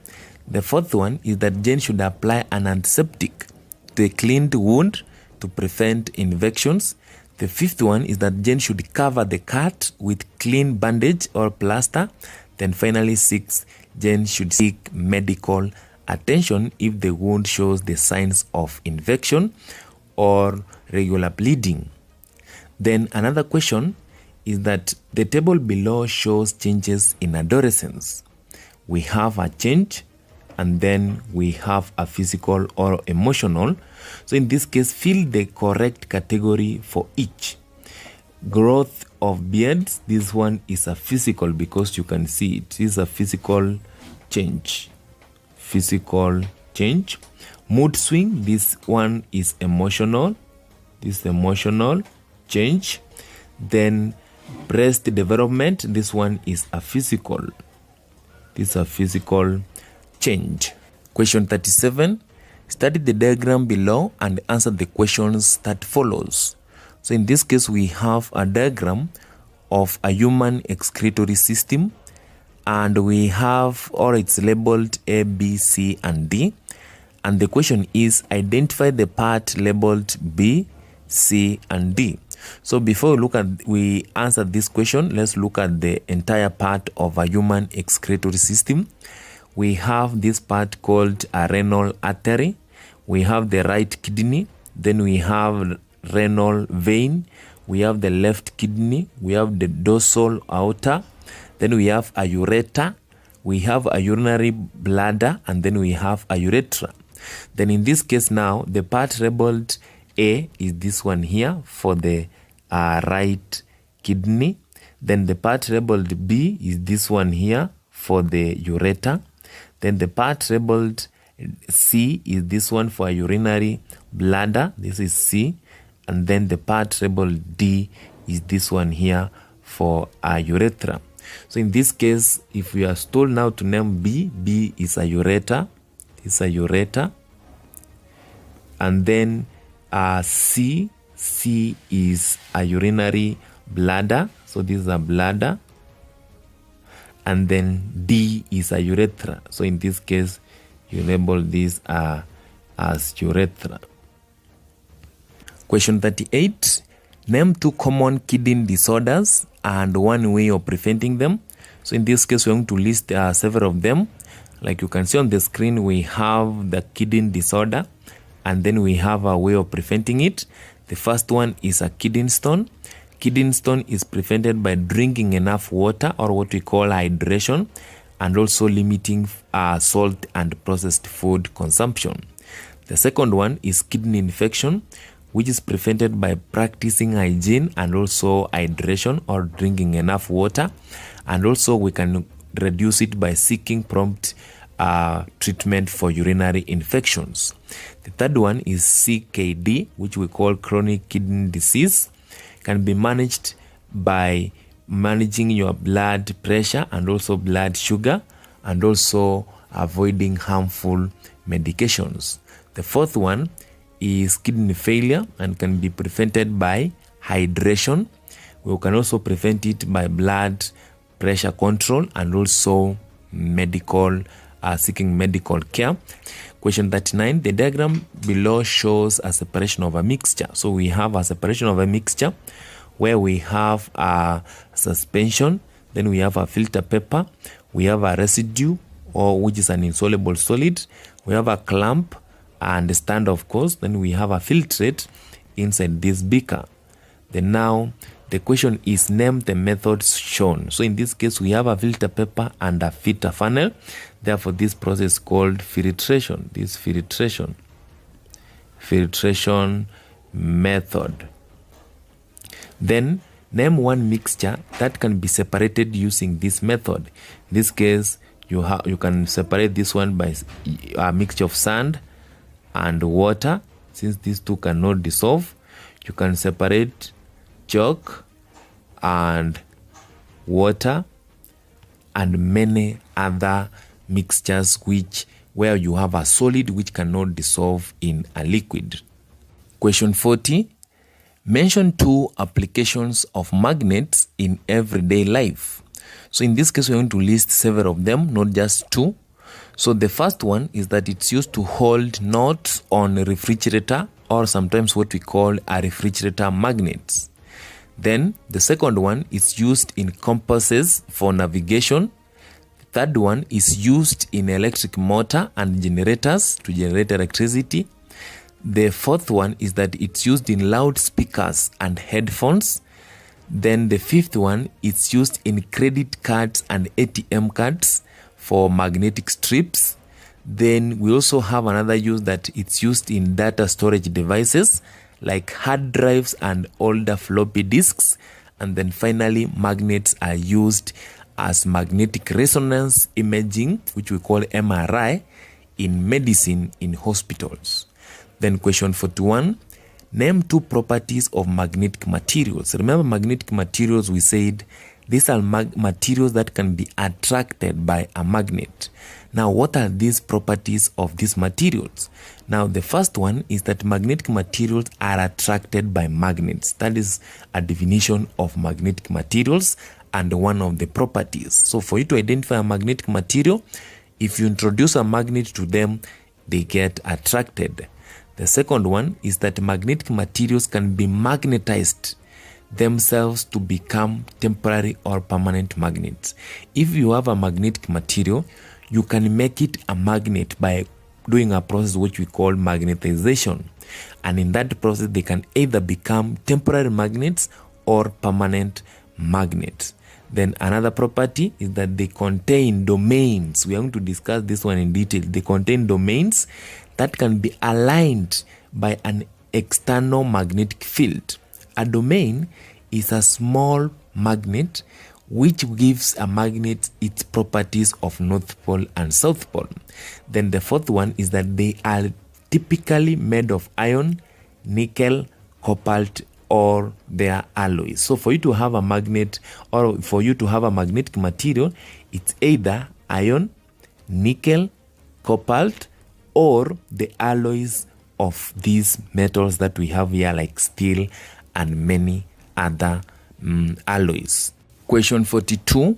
The fourth one is that Jane should apply an antiseptic to a cleaned wound to prevent infections. The fifth one is that Jane should cover the cut with clean bandage or plaster. Then finally, 6, Jane should seek medical attention if the wound shows the signs of infection or regular bleeding. Then another question is that the table below shows changes in adolescence. We have a change, and then we have a physical or emotional. So in this case, fill the correct category for each. Growth of beards, this one is a physical because you can see it is a physical change. Mood swing, this one is emotional. This is emotional change. Then breast development, this one is a physical. This is a physical change. Question 37. Study the diagram below and answer the questions that follows. So in this case, we have a diagram of a human excretory system, and we have, or it's labeled A, B, C, and D. And the question is, identify the part labeled B, C, and D. So before we answer this question, let's look at the entire part of a human excretory system. We have this part called a renal artery. We have the right kidney. Then we have renal vein. We have the left kidney. We have the dorsal aorta. Then we have a ureter. We have a urinary bladder. And then we have a urethra. Then in this case now, the part labeled A is this one here for the right kidney. Then the part labeled B is this one here for the ureter. Then the part labeled C is this one for a urinary bladder, this is C, and then the part labeled D is this one here for a urethra. So in this case, if we are told now to name B, B is a ureter, and then C is a urinary bladder, so this is a bladder, and then D is a urethra. So in this case, you label this as urethra. Question 38. Name 2 common kidney disorders and one way of preventing them. So in this case, we're going to list several of them. Like you can see on the screen, we have the kidney disorder, and then we have a way of preventing it. The first one is a kidney stone. Kidney stone is prevented by drinking enough water, or what we call hydration, and also limiting salt and processed food consumption. The second one is kidney infection, which is prevented by practicing hygiene and also hydration, or drinking enough water. And also we can reduce it by seeking prompt treatment for urinary infections. The third one is CKD, which we call chronic kidney disease. Can be managed by managing your blood pressure and also blood sugar, and also avoiding harmful medications. The fourth one is kidney failure and can be prevented by hydration. We can also prevent it by blood pressure control and also seeking medical care. Question 39. The diagram below shows a separation of a mixture. So we have a separation of a mixture where we have a suspension, then we have a filter paper, we have a residue, or which is an insoluble solid, we have a clamp and a stand, of course, then we have a filtrate inside this beaker. Then now the question is, name the methods shown. So in this case, we have a filter paper and a filter funnel. Therefore, this process is called filtration. This filtration method. Then name one mixture that can be separated using this method. In this case, you can separate this one by a mixture of sand and water. Since these two cannot dissolve, you can separate chalk and water and many other mixtures where you have a solid which cannot dissolve in a liquid. Question 40. Mention 2 applications of magnets in everyday life. So in this case, we're going to list several of them, not just 2. So the first one is that it's used to hold knots on a refrigerator, or sometimes what we call a refrigerator magnets. Then the second one is used in compasses for navigation. The third one is used in electric motor and generators to generate electricity. The fourth one is that it's used in loudspeakers and headphones. Then the fifth one is used in credit cards and ATM cards for magnetic strips. Then we also have another use that it's used in data storage devices like hard drives and older floppy disks. And then finally, magnets are used as magnetic resonance imaging, which we call MRI, in medicine in hospitals. Then question 41, name 2 properties of magnetic materials. Remember, magnetic materials, we said these are materials that can be attracted by a magnet. Now, what are these properties of these materials? Now, the first one is that magnetic materials are attracted by magnets. That is a definition of magnetic materials and one of the properties. So for you to identify a magnetic material, if you introduce a magnet to them, they get attracted. The second one is that magnetic materials can be magnetized themselves to become temporary or permanent magnets. If you have a magnetic material, you can make it a magnet by doing a process which we call magnetization. And in that process, they can either become temporary magnets or permanent magnets. Then another property is that they contain domains. We are going to discuss this one in detail. They contain domains that can be aligned by an external magnetic field. A domain is a small magnet which gives a magnet its properties of North Pole and South Pole. Then the fourth one is that they are typically made of iron, nickel, cobalt, or their alloys. So for you to have a magnet, or for you to have a magnetic material, it's either iron, nickel, cobalt, or the alloys of these metals that we have here, like steel and many other alloys. Question 42.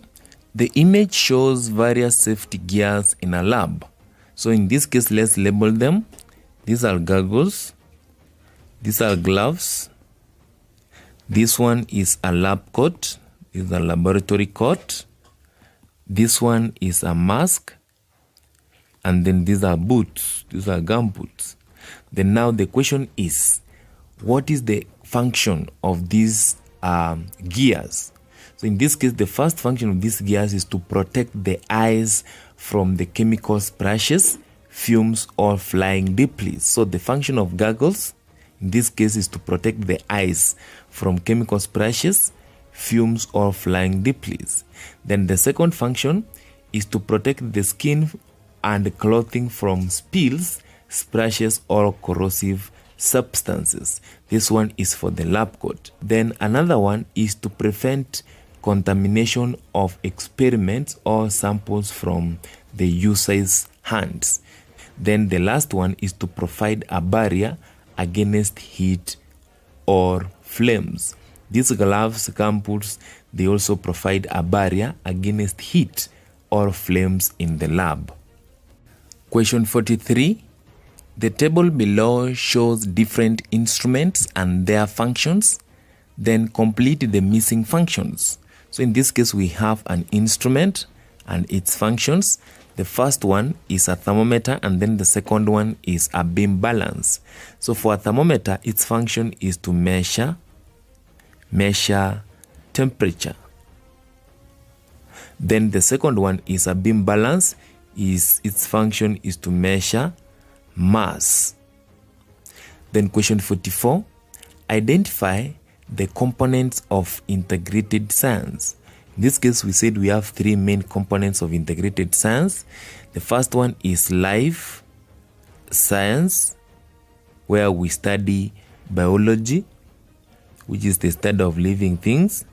The image shows various safety gears in a lab. So in this case, let's label them. These are goggles. These are gloves. This one is a lab coat. This is a laboratory coat. This one is a mask. And then these are boots. These are gum boots. Then now the question is, what is the function of these gears? So in this case, the first function of these gears is to protect the eyes from the chemical splashes, fumes, or flying debris. So the function of goggles in this case is to protect the eyes from chemical splashes, fumes, or flying debris. Then the second function is to protect the skin and clothing from spills, splashes, or corrosive substances. This one is for the lab coat. Then another one is to prevent contamination of experiments or samples from the user's hands. Then the last one is to provide a barrier against heat or flames. These gloves, gumboots, they also provide a barrier against heat or flames in the lab. Question 43. The table below shows different instruments and their functions. Then complete the missing functions. So in this case, we have an instrument and its functions. The first one is a thermometer, and then the second one is a beam balance. So for a thermometer, its function is to measure temperature. Then the second one is a beam balance. Its function is to measure mass. Then question 44. Identify the components of integrated science. In this case, we said we have three main components of integrated science. The first one is life science, where we study biology, which is the study of living things.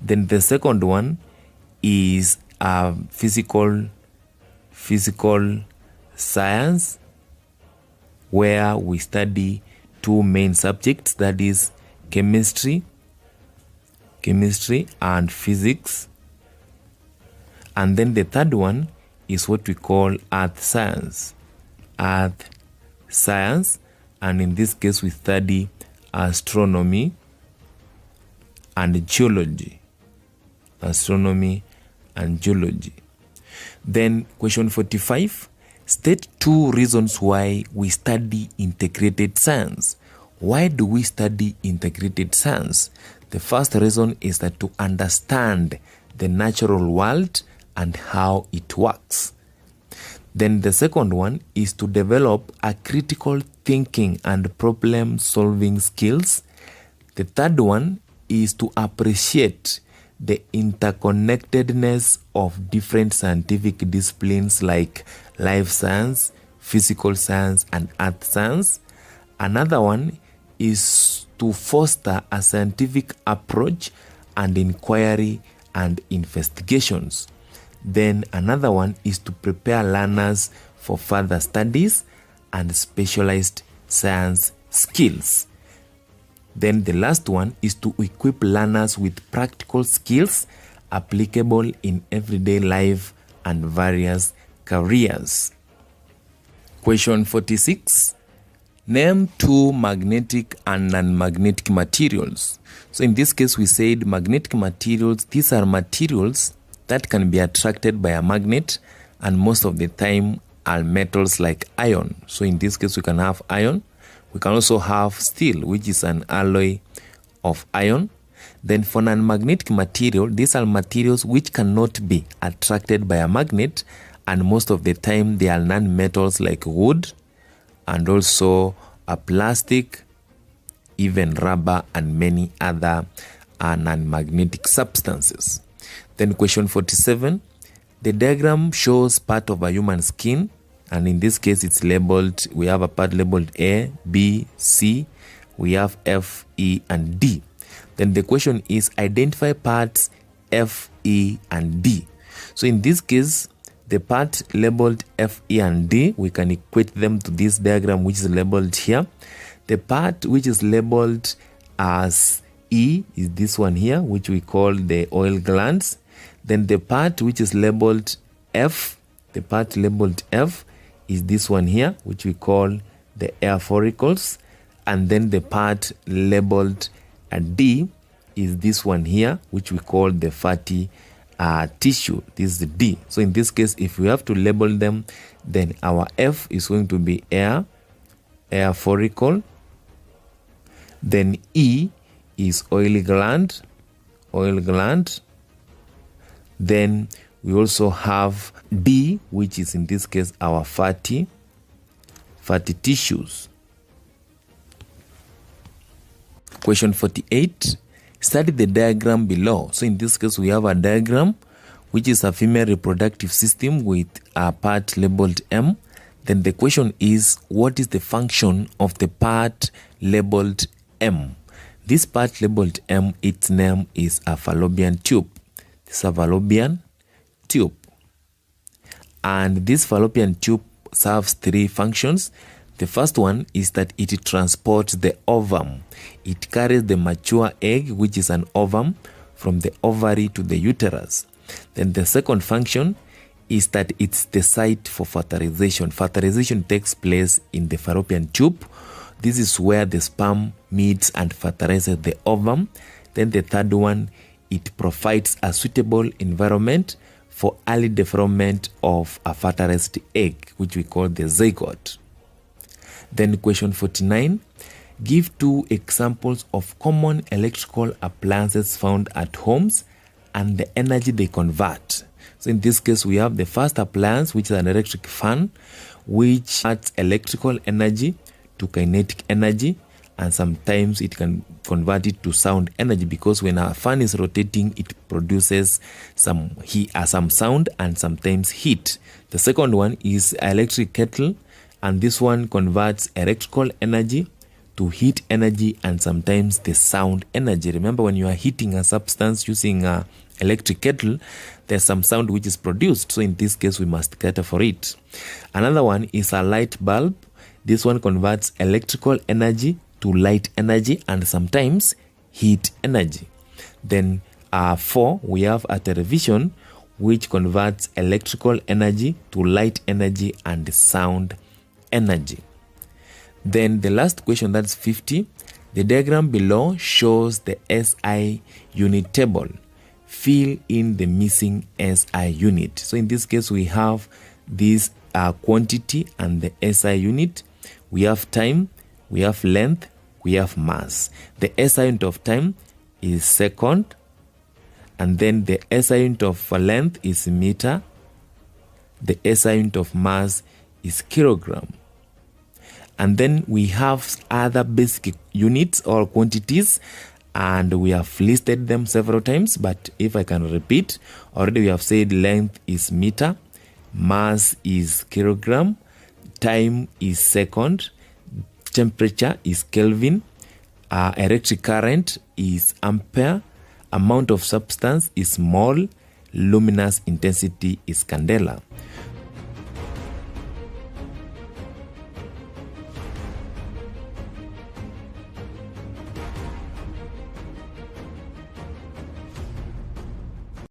Then the second one is physical science, where we study two main subjects, that is chemistry and physics. And then the third one is what we call earth science, and in this case we study astronomy and geology. Then question 45. State 2 reasons why we study integrated science. Why do we study integrated science? The first reason is that to understand the natural world and how it works. Then the second one is to develop a critical thinking and problem-solving skills. The third one is to appreciate the interconnectedness of different scientific disciplines like life science, physical science, and earth science. Another one is to foster a scientific approach and inquiry and investigations. Then another one is to prepare learners for further studies and specialized science skills. Then the last one is to equip learners with practical skills applicable in everyday life and various careers. Question 46. Name two magnetic and non-magnetic materials. So in this case, we said magnetic materials. These are materials that can be attracted by a magnet, and most of the time are metals like iron. So in this case, we can have iron. We can also have steel, which is an alloy of iron. Then for non-magnetic material, these are materials which cannot be attracted by a magnet, and most of the time they are non-metals like wood, and also a plastic, even rubber, and many other non-magnetic substances. Then question 47. The diagram shows part of a human skin. And in this case, it's labeled, we have a part labeled A, B, C, we have F, E, and D. Then the question is identify parts F, E, and D. So in this case, the part labeled F, E, and D, we can equate them to this diagram which is labeled here. The part which is labeled as E is this one here, which we call the oil glands. Then the part which is labeled F, the part labeled F is this one here, which we call the air follicles. And then the part labeled D is this one here, which we call the fatty tissue. This is the D. So in this case, if we have to label them, then our F is going to be air follicle. Then E is oily gland. Then we also have D, which is in this case our fatty tissues. Question 48. Study the diagram below. So in this case, we have a diagram which is a female reproductive system with a part labeled M. Then the question is, what is the function of the part labeled M? This part labeled M, its name is a fallopian tube. This is a fallopian tube. And this fallopian tube serves three functions. The first one is that it transports the ovum. It carries the mature egg, which is an ovum, from the ovary to the uterus. Then the second function is that it's the site for fertilization. Fertilization takes place in the fallopian tube. This is where the sperm meets and fertilizes the ovum. Then the third one, it provides a suitable environment for early development of a fertilized egg, which we call the zygote. Then question 49, give 2 examples of common electrical appliances found at homes and the energy they convert. So in this case, we have the first appliance, which is an electric fan, which adds electrical energy to kinetic energy, and sometimes it can convert it to sound energy, because when a fan is rotating, it produces some sound and sometimes heat. The second one is electric kettle, and this one converts electrical energy to heat energy and sometimes the sound energy. Remember, when you are heating a substance using an electric kettle, there's some sound which is produced. So in this case, we must cater for it. Another one is a light bulb. This one converts electrical energy to light energy and sometimes heat energy. Then 4, we have a television, which converts electrical energy to light energy and sound energy. Then the last question, that's 50. The diagram below shows the SI unit table. Fill in the missing SI unit. So in this case, we have this quantity and the SI unit. We have time, we have length, we have mass. The SI unit of time is second, and then the SI unit of length is meter. The SI unit of mass is kilogram. And then we have other basic units or quantities, and we have listed them several times, but if I can repeat, already we have said length is meter, mass is kilogram, time is second, temperature is Kelvin, electric current is ampere, amount of substance is mole, luminous intensity is candela.